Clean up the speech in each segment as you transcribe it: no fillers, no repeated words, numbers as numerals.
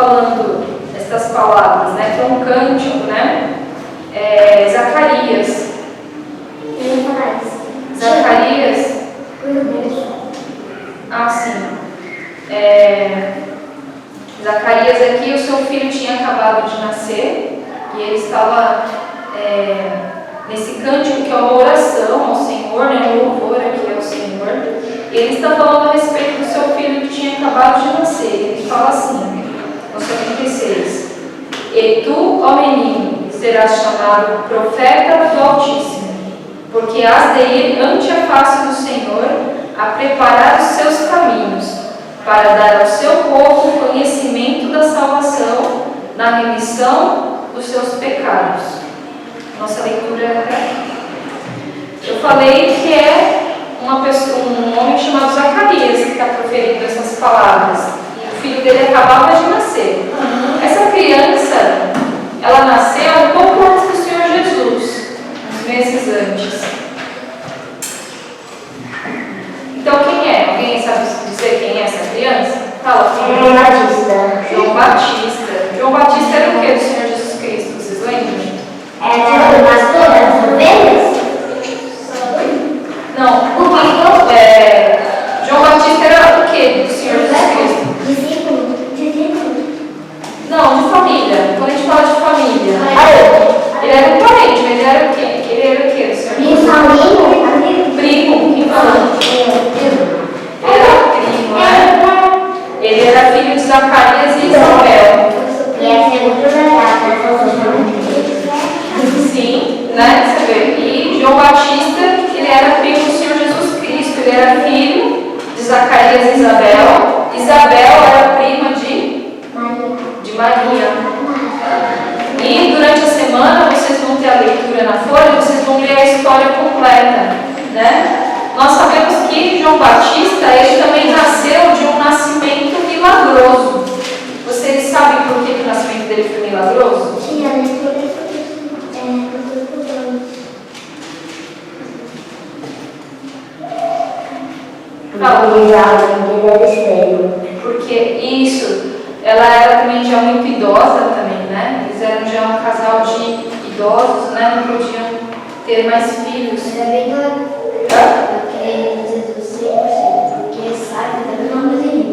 falando estas palavras, né? Que é um cântico, né? Zacarias. Zacarias. Ah, sim. Zacarias aqui, o seu filho tinha acabado de nascer e ele estava nesse cântico que é uma oração ao Senhor, né? Um louvor aqui ao Senhor. E ele está falando a respeito do seu filho que tinha acabado de nascer. Ele fala assim, no 56: E tu, ó menino, serás chamado profeta do Altíssimo, porque has de ir ante a face do Senhor a preparar os seus caminhos, para dar ao seu povo o conhecimento da salvação na remissão dos seus pecados. Nossa leitura é até aqui. Eu falei que é um homem chamado Zacarias que está proferindo essas palavras. E o filho dele acabava de nascer. Essa criança, ela nasceu um pouco antes do Senhor Jesus, uns meses antes. Então quem é? Alguém sabe dizer quem é essa criança? Fala, quem é? João Batista. João Batista. João Batista era o que do Senhor Jesus Cristo? Vocês lembram? Era o pastor das ovelhas? Não. João Batista era o que do Senhor Jesus Cristo? Discípulo. Não, de família. Quando a gente fala de família. Ele era um parente, mas ele era o quê? Ele era o que do Senhor Jesus Cristo? Primo. Quem falou? Ele era primo, né? Ele era filho de Zacarias e Isabel. E a segunda Sim, né? Você vê. E João Batista, ele era primo do Senhor Jesus Cristo. Ele era filho de Zacarias e Isabel. Isabel era prima de Maria. E durante a semana vocês vão ter a leitura na folha, vocês vão ler a história completa, né? Nós sabemos que João Batista, ele também nasceu de um nascimento milagroso. Vocês sabem por que o nascimento dele foi milagroso? Porque isso, ela era também já muito idosa também, né? Eles eram já um casal de idosos, né? Não podiam ter mais filhos.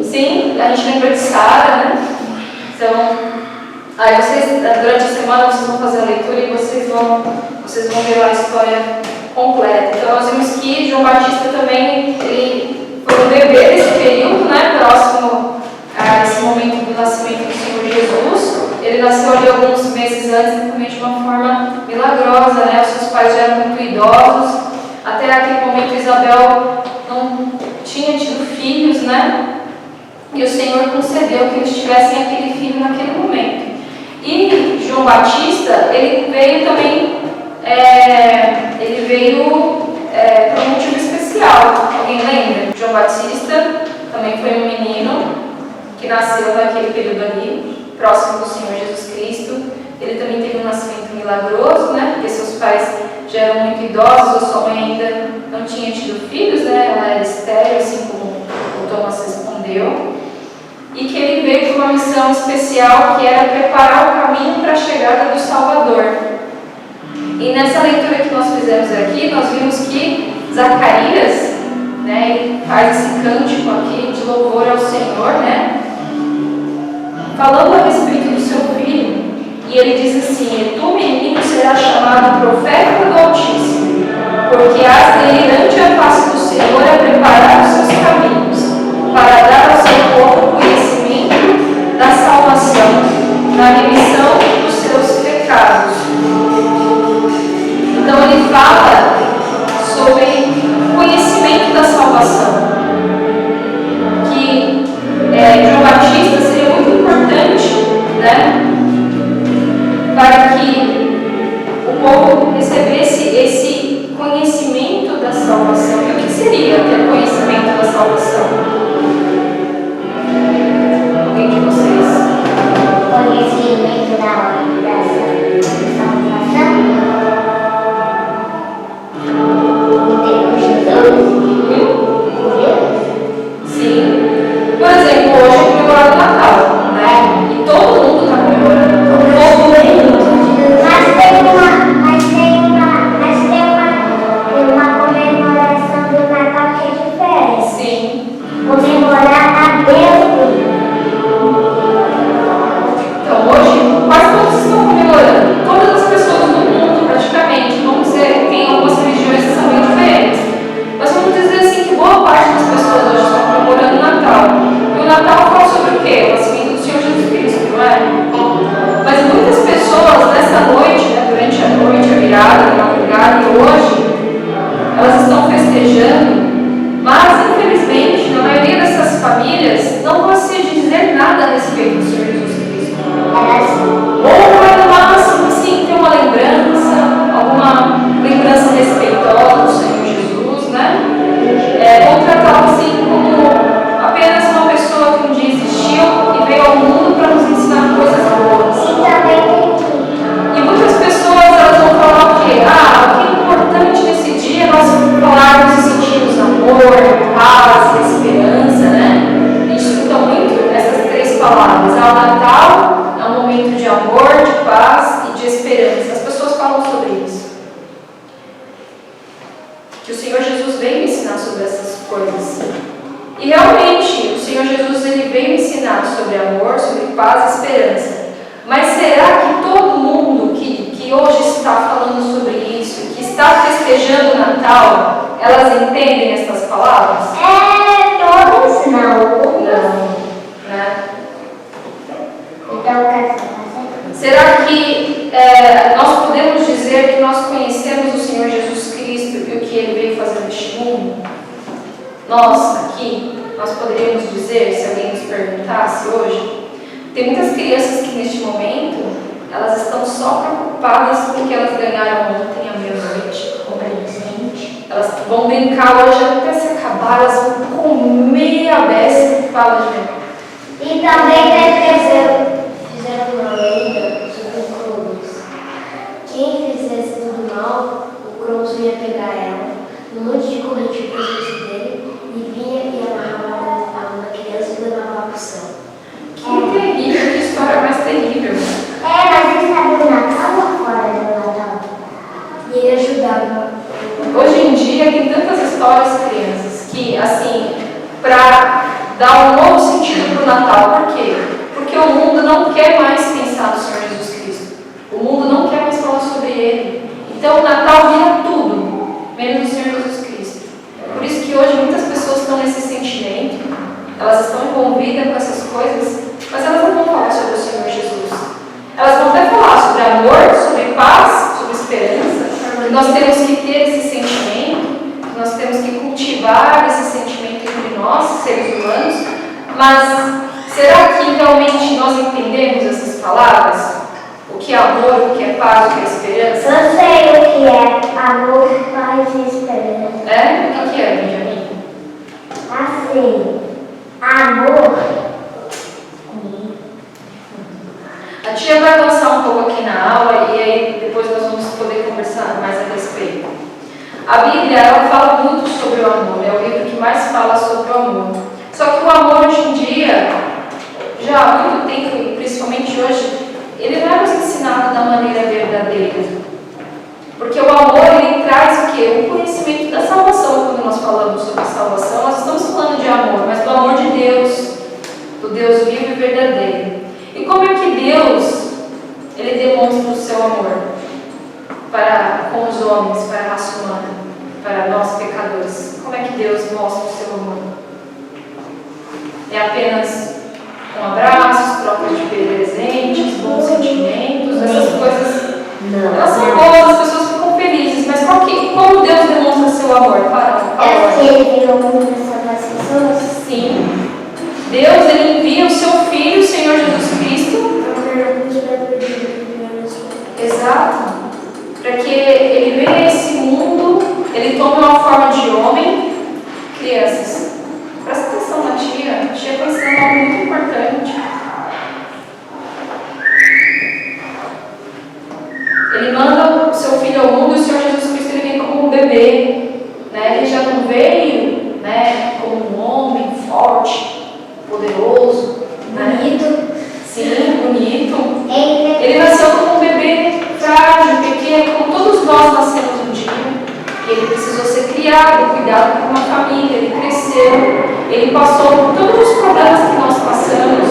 Sim, a gente lembra de Sara, né? Então, aí vocês, durante a semana, vocês vão fazer a leitura e vocês vão ver a história completa. Então, nós vimos que João Batista também, ele foi um bebê nesse período, né? Próximo a esse momento do nascimento do Senhor Jesus. Ele nasceu ali alguns meses antes, também de uma forma milagrosa, né? Os seus pais já eram muito idosos. Até aquele momento, Isabel não tinha tido filhos, né? E o Senhor concedeu que eles tivessem aquele filho naquele momento. E João Batista, ele veio também, por um motivo especial. Alguém lembra? João Batista também foi um menino que nasceu naquele período ali, próximo do Senhor Jesus Cristo. Ele também teve um nascimento milagroso, né? Porque seus pais já eram muito idosos, a sua mãe ainda não tinha tido filhos, né? Ela era estéril, assim como o Thomas respondeu. E que ele veio com uma missão especial, que era preparar o caminho para a chegada do Salvador. E nessa leitura que nós fizemos aqui, nós vimos que Zacarias, né, ele faz esse cântico aqui de louvor ao Senhor, né? Falando a respeito do seu filho. E ele diz assim: E tu, menino, serás chamado profeta do Altíssimo, porque has de ir ante a face do Senhor a preparar os seus caminhos, para dar ao seu povo o conhecimento da salvação, na remissão dos seus pecados. Então ele fala sobre o conhecimento da salvação, que João Batista seria muito importante, né? Para que o povo recebesse esse conhecimento da salvação. E o que seria ter conhecimento da salvação? ensinado sobre amor, sobre paz e esperança. Mas será que todo mundo que hoje está falando sobre isso, que está festejando o Natal, elas entendem essas palavras? Todas não. Não, né? Então, Será que nós podemos dizer que nós conhecemos o Senhor Jesus Cristo e o que Ele veio fazer neste mundo? Nós, aqui, nós poderíamos dizer, se alguém nos perguntasse hoje, tem muitas crianças que neste momento, elas estão só preocupadas com o que elas ganharam ontem à meia-noite, como presente. Elas vão brincar hoje até se acabar, elas vão comer a beça que fala de. E também fizeram uma lenda sobre o Cronos. Quem fizesse tudo mal, o Cronos ia pegar ela, um monte de corrente para o dele, e vinha e amarrava uma criança e levava para o céu. Que terrível, que história mais terrível. Mas ele sabia o Natal ou fora do Natal? E ele ajudava. Hoje em dia tem tantas histórias, crianças, que, assim, para dar um novo sentido para o Natal. Por quê? Porque o mundo não quer mais pensar no Senhor Jesus Cristo. O mundo não quer mais falar sobre Ele. Então o Natal vira tudo, menos o Senhor Jesus Cristo. Por isso que hoje muitas pessoas estão nesse sentimento, elas estão envolvidas com essas coisas, mas elas não vão falar sobre o Senhor Jesus. Elas vão até falar sobre amor, sobre paz, sobre esperança. Nós temos que ter esse sentimento, nós temos que cultivar esse sentimento entre nós, seres humanos, mas será que realmente nós entendemos essas palavras? O que é amor, o que é paz, o que é esperança? Eu sei o que é amor, paz e esperança. O que é, Benjamin? Assim, amor. A tia vai avançar um pouco aqui na aula e aí depois nós vamos poder conversar mais a respeito. A Bíblia, ela fala muito sobre o amor, é o livro que mais fala sobre o amor. Só que o amor hoje em dia, já há muito tempo, e principalmente hoje, ele não é nos ensinado da maneira verdadeira. Porque o amor, ele traz o quê? O conhecimento da salvação. Quando nós falamos sobre salvação, nós estamos falando de amor, mas do amor de Deus, do Deus vivo e verdadeiro. E como é que Deus, ele demonstra o seu amor para com os homens, para a raça humana, para nós pecadores? Como é que Deus mostra o seu amor? É apenas um abraço, trocas de presentes, bons sentimentos, essas coisas, elas são boas, as pessoas ficam felizes, mas como Deus demonstra seu amor? É que ele virou mundo para salvar as pessoas? Sim. Deus, ele envia o seu Filho, o Senhor Jesus Cristo. Exato. Para que ele venha a esse mundo, ele tome uma forma de homem. Crianças, presta atenção na tia. A tia está ensinando algo muito importante. Ele manda o seu Filho ao mundo e o Senhor Jesus Cristo ele vem como um bebê. Né? Ele já não veio, né, como um homem forte, poderoso, Bonito. Né? Sim, bonito. Ele nasceu como um bebê frágil, pequeno, como todos nós nascemos um dia. Ele precisou ser criado, cuidado por uma família, ele cresceu, ele passou por todos os problemas que nós passamos.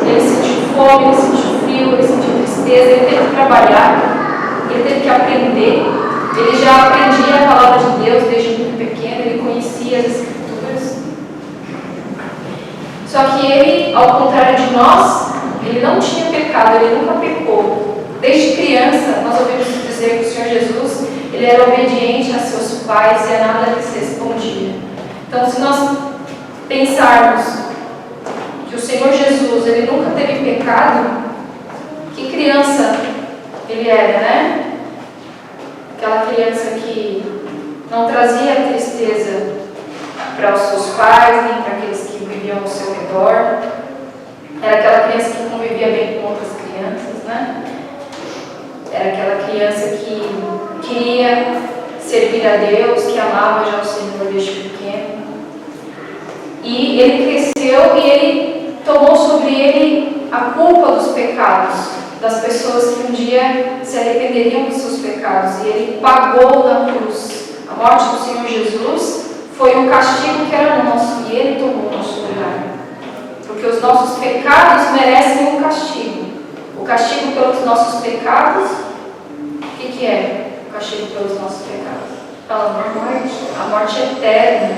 Ele sentiu fome, ele sentiu frio, ele sentiu tristeza, ele teve que trabalhar, ele teve que aprender. Ele já aprendia a palavra de Deus desde muito pequeno, ele conhecia as Escrituras. Só que ele, ao contrário de nós, ele não tinha pecado, ele nunca pecou. Desde criança, nós ouvimos dizer que o Senhor Jesus, ele era obediente a seus pais e a nada lhes respondia. Então, se nós pensarmos que o Senhor Jesus, ele nunca teve pecado, que criança ele era, né? Aquela criança que não trazia tristeza para os seus pais, nem para aqueles que viviam ao seu redor. Era aquela criança que convivia bem com outras crianças, né? Era aquela criança que queria servir a Deus, que amava já o Senhor desde pequeno. E ele cresceu e ele tomou sobre ele a culpa dos pecados das pessoas que um dia se arrependeriam dos seus pecados. E ele pagou na cruz. A morte do Senhor Jesus foi um castigo que era nosso e ele tomou o nosso lugar. Por Porque os nossos pecados merecem um castigo. O castigo pelos nossos pecados, o que é o castigo pelos nossos pecados? Fala, a morte eterna.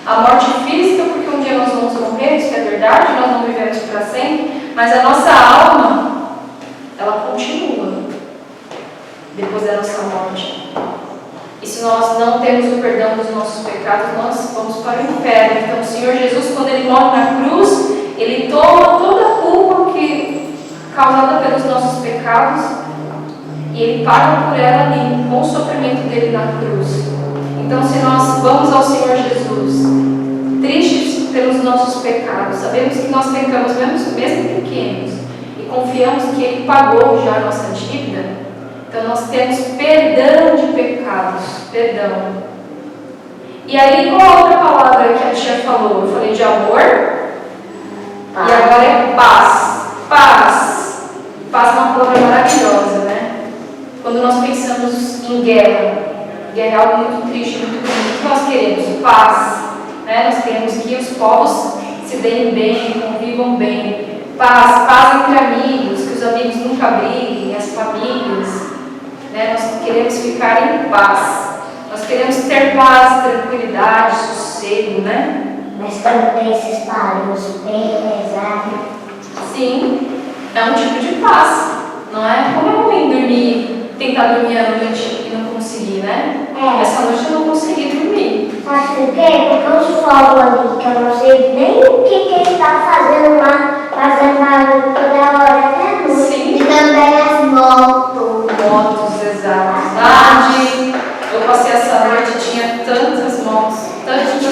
A morte física, porque um dia nós vamos morrer, isso é verdade, nós não vivemos para sempre, mas a nossa alma, ela continua depois da nossa morte. E se nós não temos o perdão dos nossos pecados, nós vamos para o inferno. Então o Senhor Jesus, quando Ele morre na cruz, Ele toma toda a culpa causada pelos nossos pecados e Ele paga por ela ali, com o sofrimento dele na cruz. Então, se nós vamos ao Senhor Jesus, tristes pelos nossos pecados, sabemos que nós pecamos mesmo pequenos, e confiamos que Ele pagou já a nossa dívida, então nós temos perdão de pecados, perdão. E aí, qual a outra palavra que a tia falou? Eu falei de amor, e agora é paz. Paz. Paz é uma palavra maravilhosa, né? Quando nós pensamos em guerra é algo muito triste, muito bonito. O que nós queremos? Paz. Né? Nós queremos que os povos se deem bem, convivam bem. Paz, paz entre amigos, que os amigos nunca briguem, as famílias. Né? Nós queremos ficar em paz. Nós queremos ter paz, tranquilidade, sossego, né? Mas quando tem esses barulhos bem pesados. Sim, é um tipo de paz, não é? Como é ruim dormir, tentar dormir à noite e não conseguir, né? Essa noite eu não consegui dormir. Sabe por quê? Porque os fogos ali, que eu não sei nem o que ele está fazendo lá, fazendo barulho toda hora, né? Sim. E também as motos. Motos, exato. Eu passei essa noite e tinha tantas motos, tantas coisas.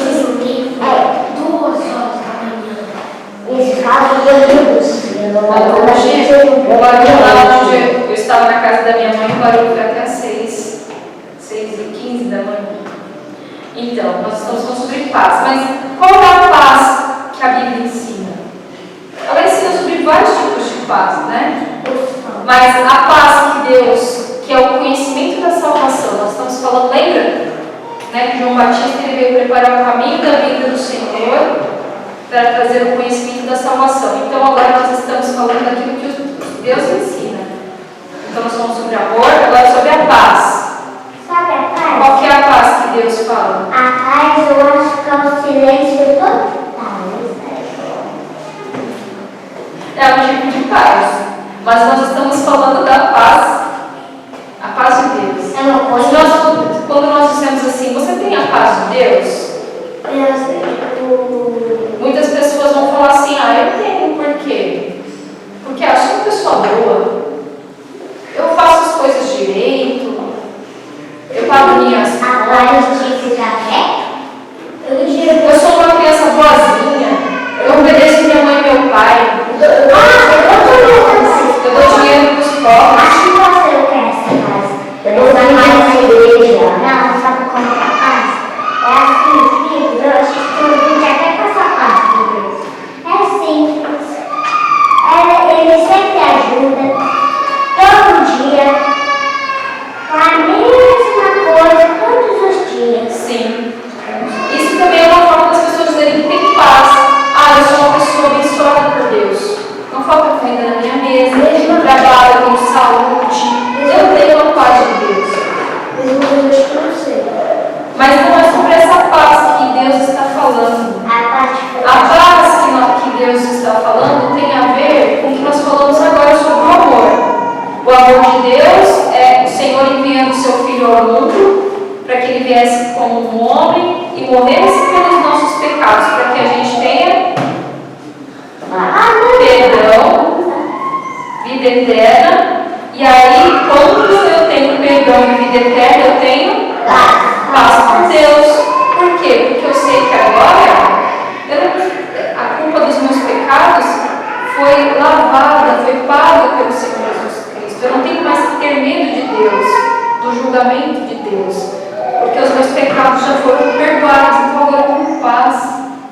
2 horas da manhã. Esse carro do céu. O barulho lá onde eu estava na casa da minha mãe, o barulho foi até 6h15 da manhã. Então, nós estamos falando sobre paz. Mas qual é a paz que a Bíblia ensina? Ela ensina sobre vários tipos de paz, né? Mas a paz que Deus, que é o conhecimento da salvação, nós estamos falando, lembra? Né, que João Batista ele veio preparar o caminho da vida do Senhor para trazer o conhecimento da salvação. Então agora nós estamos falando daquilo que Deus ensina. Então nós falamos sobre amor, agora sobre a paz. Sabe a paz? Qual que é a paz que Deus fala? A paz eu acho que é o silêncio total. É um tipo de paz. Mas nós estamos falando da paz, a paz de Deus. É uma coisa. Quando nós dissemos assim, você tem a paz de Deus? Muitas pessoas vão falar assim, eu tenho, por quê? Porque eu sou uma pessoa boa, eu faço as coisas direito, eu pago minhas contas. A paz de ficar quieto? Eu sou uma criança boazinha, eu obedeço minha mãe e meu pai. Eu dou dinheiro para os pobres. Acho que você quer essa paz. Eu vou mais na igreja. Não, sabe como é a paz? É assim, filho, eu acho que eu vim até com essa paz de Deus. É simples. Ele sempre ajuda, todo dia, com a mesma coisa, todos os dias. Sim. Isso também é uma forma das pessoas dizerem que tem paz. Eu sou uma pessoa abençoada por Deus. Não falta comida na minha mesa, eu trabalho com saúde, eu tenho a paz de Deus. Mas não é sobre essa paz que Deus está falando. A paz que Deus está falando tem a ver com o que nós falamos agora sobre o amor. O amor de Deus é o Senhor enviando o seu Filho ao mundo para que ele viesse como um homem e morresse pelos nossos pecados, para que a gente tenha perdão, vida eterna. E aí, quando eu tenho perdão e vida eterna, eu tenho paz por Deus. Por quê? Porque eu sei que agora a culpa dos meus pecados foi lavada, foi paga pelo Senhor Jesus Cristo. Eu não tenho mais que ter medo de Deus, do julgamento de Deus, porque os meus pecados já foram perdoados. Então agora eu tenho paz.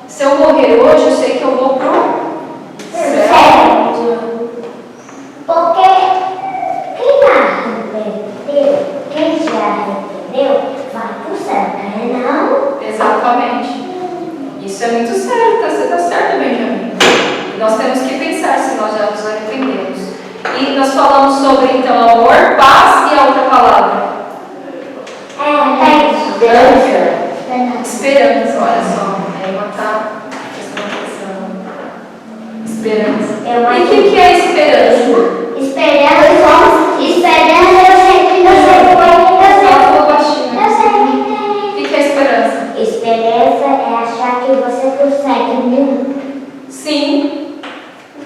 Se eu morrer hoje, eu sei que eu vou pro céu. Porque quem já arrependeu, vai pro céu, não? Exatamente. Isso é muito certo. Você está certo, Benjamin. nós temos que pensar se nós já nos arrependemos. E nós falamos sobre, então, amor, paz e a outra palavra. Esperança, olha só. A Emma está prestando atenção. Esperança. E o que é esperança? Esperança eu sei que você foi. Ela falou baixinho. Eu sei. O que é esperança? Esperança é achar que você consegue. Sim,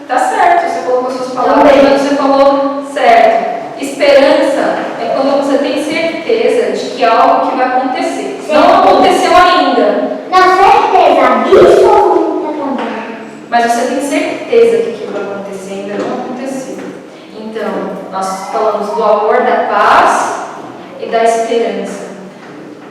tá certo. Você colocou suas palavras, mas você falou certo. Esperança é quando você tem certeza de que algo que vai acontecer. Não aconteceu ainda. Não, certeza absoluta também. Mas você tem certeza que aquilo vai acontecer, ainda não aconteceu. Então, nós falamos do amor, da paz e da esperança.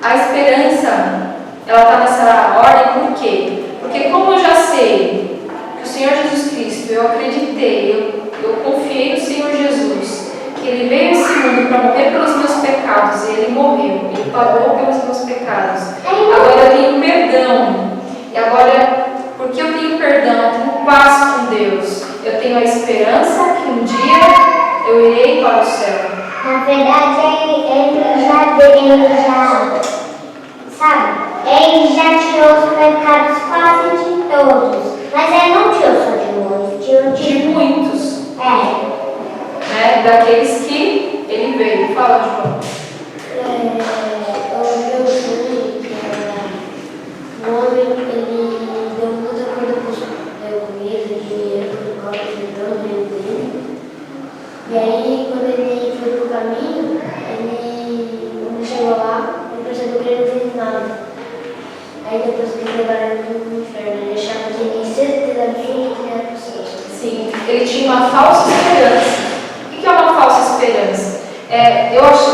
A esperança, ela está nessa ordem por quê? Porque como eu já sei que o Senhor Jesus Cristo, eu acreditei, eu confiei no Senhor Jesus, que Ele veio a esse mundo para morrer pelos meus pecados, e Ele morreu, Ele pagou pelos meus pecados. Agora eu tenho perdão. E agora, porque eu tenho perdão, eu tenho paz com Deus, eu tenho a esperança que um dia eu irei para o céu. Na verdade, ele já tirou os pecados quase de todos. Mas ele não tirou só de um, tirou De muitos. É. Daqueles que Ele veio. Fala, João. O meu filho, o homem, ele deu muita coisa para o comida, dinheiro, por causa do dele. E aí, quando ele foi pro caminho, quando chegou lá, ele percebeu que ele não fez nada. Aí depois que ele levaram ele no inferno, ele achava que ele tinha certeza absoluta que era possível. Sim, ele tinha uma falsa esperança. O que é uma falsa esperança? Eu acho,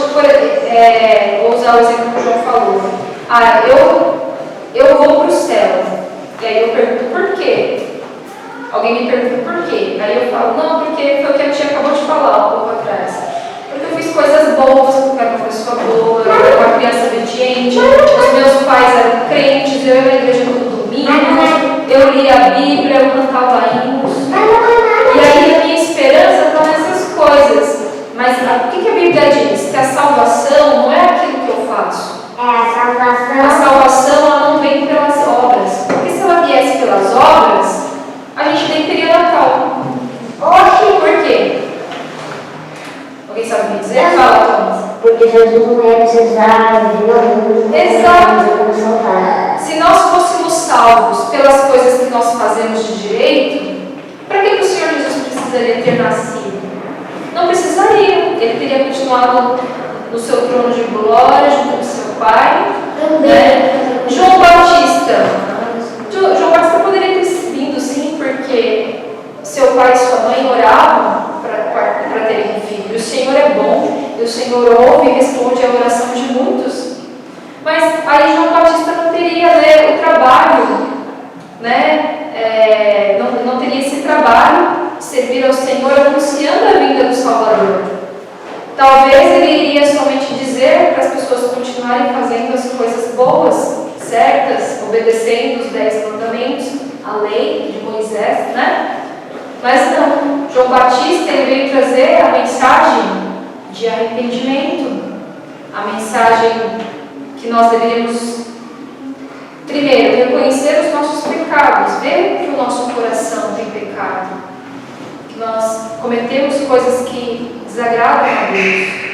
vou usar o exemplo que o João falou. Eu vou para o céu. E aí eu pergunto por quê? Alguém me pergunta por quê? Aí eu falo, não, porque foi o que a tia acabou de falar um pouco atrás. Porque eu fiz coisas boas, porque eu era uma pessoa boa, eu era uma criança obediente, os meus pais eram crentes, eu ia na igreja todo domingo, eu lia a Bíblia, eu cantava hinos. E aí a minha esperança está nessas coisas. Mas o que a Bíblia diz? Que a salvação não é aquilo que eu faço. A salvação ela não vem pelas obras. Porque se ela viesse pelas obras, a gente nem teria Natal. Por quê? Alguém sabe me dizer? Fala, Thomas. Porque Jesus não ia precisar de nós. Exato. Se nós fôssemos salvos pelas coisas que nós fazemos de direito, para que o Senhor Jesus precisaria ter nascido? Não precisaria. Ele teria continuado no seu trono de glória, junto com seu Pai. João Batista poderia ter vindo, sim, porque seu pai e sua mãe oravam para terem um filho. O Senhor é bom, e o Senhor ouve e responde à oração de muitos. Mas aí João Batista não teria o trabalho, não teria esse trabalho de servir ao Senhor anunciando a vinda do Salvador. Talvez ele iria somente dizer para as pessoas continuarem fazendo as coisas boas, certas, obedecendo os 10 mandamentos, a lei de Moisés, Mas não, João Batista ele veio trazer a mensagem de arrependimento, a mensagem que nós deveríamos, primeiro, reconhecer os nossos pecados, ver que o nosso coração tem pecado, que nós cometemos coisas que desagradam a Deus.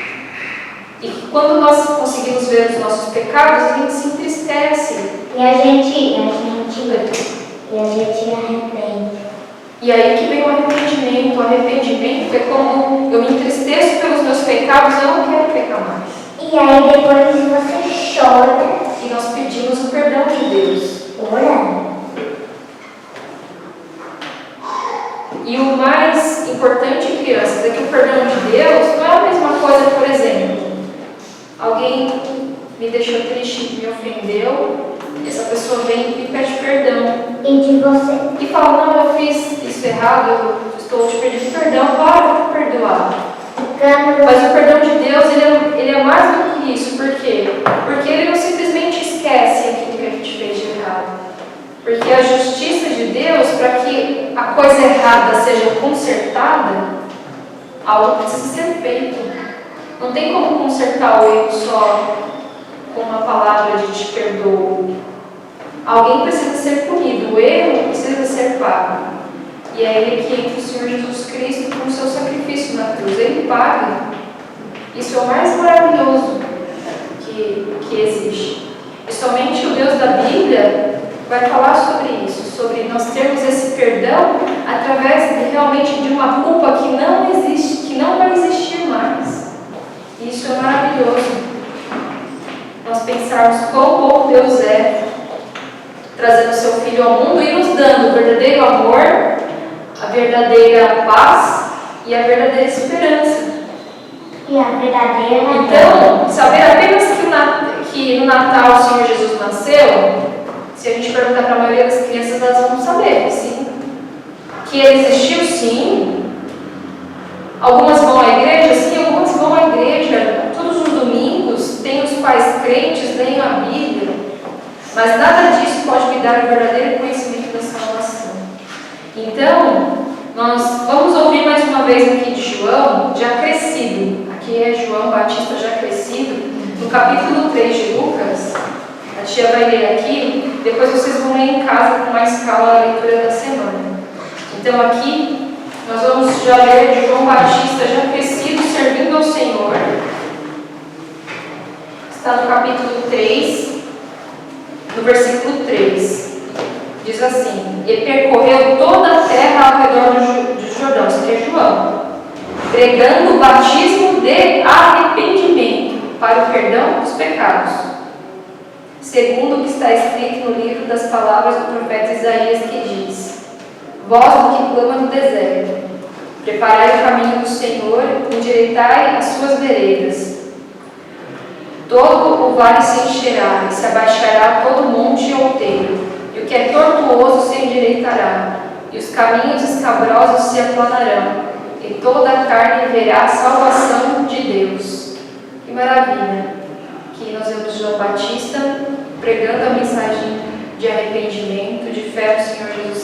E que quando nós conseguimos ver os nossos pecados, a gente se entristece. E a gente arrepende. E aí que vem o arrependimento. O arrependimento é como eu me entristeço pelos meus pecados, eu não quero pecar mais. E aí depois você chora. E nós pedimos o perdão de Deus. Orando. E o mais importante, crianças, é que o perdão de Deus não é a mesma coisa, por exemplo, alguém me deixou triste, me ofendeu, essa pessoa vem e me pede perdão. E de você? E fala, não, eu fiz isso errado, eu estou te pedindo perdão, claro, eu vou perdoar. Mas o perdão de Deus, ele é mais do que isso. Por quê? Porque ele não simplesmente esquece aquilo que a gente fez de errado. Porque a justiça de Deus, para que a coisa coisa errada seja consertada, algo precisa ser feito. Não tem como consertar o erro só com uma palavra de te perdoo. Alguém precisa ser punido, o erro precisa ser pago. E é ele que entra o Senhor Jesus Cristo com o seu sacrifício na cruz. Ele paga. Isso é o mais maravilhoso que existe. E somente o Deus da Bíblia vai falar sobre isso, sobre nós termos esse perdão através realmente de uma culpa que não existe, que não vai existir mais. E isso é maravilhoso. Nós pensarmos quão bom Deus é, trazendo seu Filho ao mundo e nos dando o verdadeiro amor, a verdadeira paz e a verdadeira esperança. E a verdadeira... Então, saber apenas que no Natal o Senhor Jesus nasceu, se a gente perguntar para a maioria das crianças, elas vão saber, sim. Que ele existiu, sim. Algumas vão à igreja, sim, algumas vão à igreja. Todos os domingos tem os pais crentes, leem a Bíblia. Mas nada disso pode me dar o verdadeiro conhecimento da salvação. Então, nós vamos ouvir mais uma vez aqui de João, já crescido. Aqui é João Batista já crescido, no capítulo 3 de Lucas. A tia vai ler aqui, depois vocês vão ler em casa com mais calma a leitura da semana. Então aqui, nós vamos já ler de João Batista já crescido, servindo ao Senhor. Está no capítulo 3, no versículo 3. Diz assim: e percorreu toda a terra ao redor do Jordão, isso aqui é João, pregando o batismo de arrependimento para o perdão dos pecados, segundo o que está escrito no livro das palavras do profeta Isaías, que diz: voz do que clama no deserto, preparai o caminho do Senhor, endireitai as suas veredas. Todo o vale se encherá, e se abaixará todo monte e outeiro, e o que é tortuoso se endireitará, e os caminhos escabrosos se aplanarão, e toda a carne verá a salvação de Deus. Que maravilha! Aqui nós vemos João Batista pregando a mensagem de arrependimento, de fé no Senhor Jesus